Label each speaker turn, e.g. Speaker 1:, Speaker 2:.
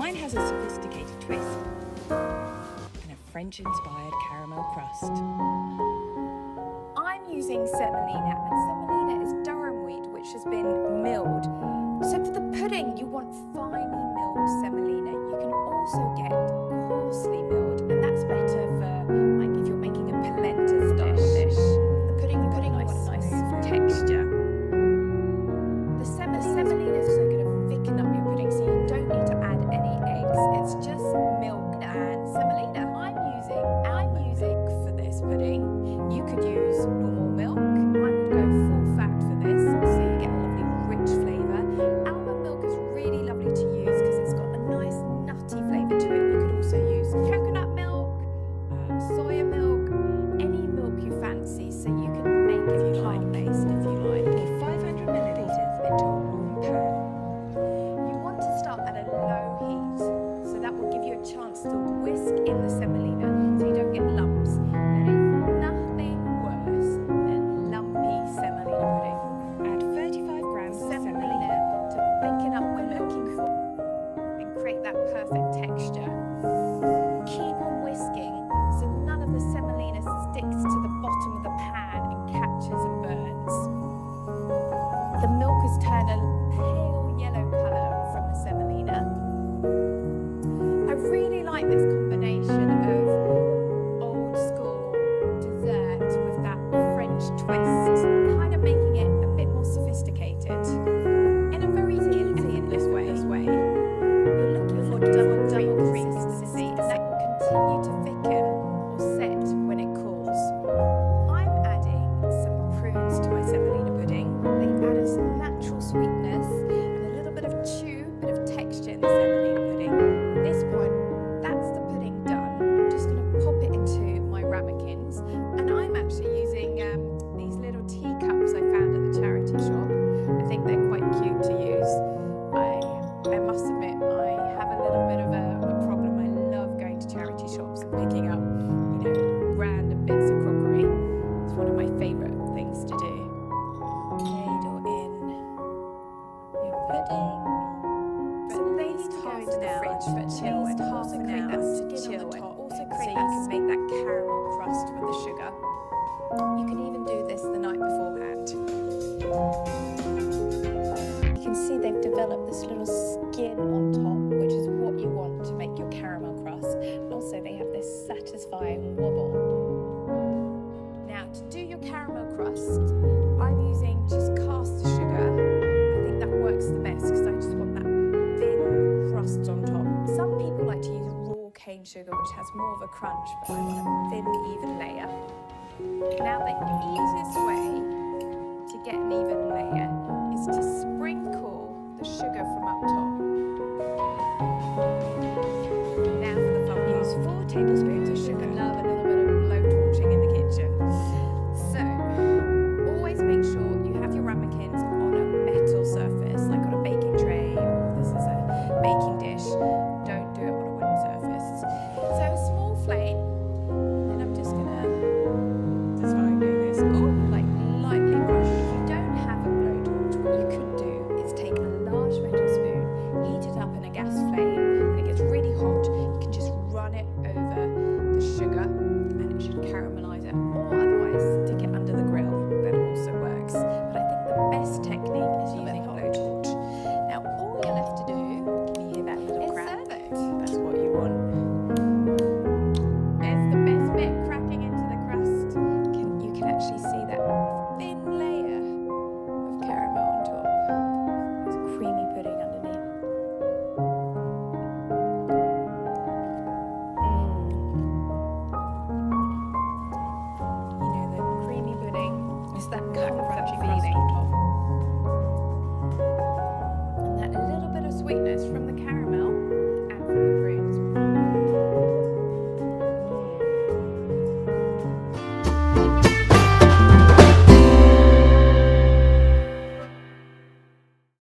Speaker 1: Mine has a sophisticated twist and a French-inspired caramel crust.
Speaker 2: I'm using semolina, and semolina is durum wheat which has been milled. So for the pudding, you want finely milled semolina. You can also get coarsely milled, and that's better for like if you're making a polenta style dish. The pudding you want a nice texture. The semolina is also going to thicken up your pudding, so you don't need to add any eggs. It's just milk and semolina. I'm using for this pudding. You could use normal milk. I would go full fat for this, so you get a lovely rich flavour. Almond milk is really lovely to use because it's got a nice nutty flavour to it. You could also use coconut milk, soya milk, any milk you fancy, so you can make it plant-based if you like.
Speaker 1: Pour 500 millilitres into a warm pan.
Speaker 2: You want to start at a low heat, so that will give you a chance to whisk in the semolina so you don't get lumps. There is nothing worse than lumpy semolina pudding.
Speaker 1: Add 35 grams of
Speaker 2: Semolina to thicken up we're looking for and create that perfect texture. Keep on whisking so none of the semolina sticks to the bottom of the pan and catches and burns. The milk has turned a pale yellow colour from the semolina. I really like this combination of old school dessert with that French twist, kind of making it a bit more sophisticated in a very effortless way. You're looking for double cream consistency, and that will continue to thicken or set when it cools. I'm adding some prunes to my semolina pudding. They add a natural sweetness and a little bit of chew, a bit of texture in the semolina pudding. At this point, that's the pudding done. I'm just going to pop it into my ramekins, and I'm actually using these little teacups I found at the charity shop. I think they're quite cute to use. I must admit, I have a little bit of a problem. I love going to charity shops and picking up, random bits of crockery. It's one of my favourite things to do. Ladle in your pudding. So they need to go into the fridge for chill and half an hour to chill, and also create so you can make that caramel crust with the sugar. You can even do this the night beforehand. You can see they've developed this little skin on top, which is what you want to make your caramel crust. And also they have this satisfying wobble. Now to do your caramel crust, I'm using just caster sugar. I think that works the best because I just want that thin crust on top. Some people like to use raw cane sugar, which has more of a crunch, but I want a thin, even layer. Now the easiest way to get an even layer is to sprinkle the sugar from up top. Now for the fun part.
Speaker 1: Use 4 tablespoons of sugar.
Speaker 2: I love a little bit of blowtorching in the kitchen. So, always make sure you have your ramekins on a metal surface, like on a baking tray, or this is a baking dish. Don't do it on a wooden surface. So a small flame, and I'm just gonna, that's why I'm doing this, like lightly brush. If you don't have a blowtorch, what you could do is take a large metal spoon, heat it up in a gas flame. When it gets really hot, you can just run it over the sugar and it should caramelize it. Or otherwise, stick it under the grill. That also works. But I think the best technique is using a blowtorch. Now, all you're left to do, can you hear that little crack? Serve it. That's what you want. It's the best bit, cracking into the crust. You can actually see that thin layer of caramel on top. It's creamy pudding underneath. The creamy pudding is that crunchy feeling on top. And that little bit of sweetness from the caramel.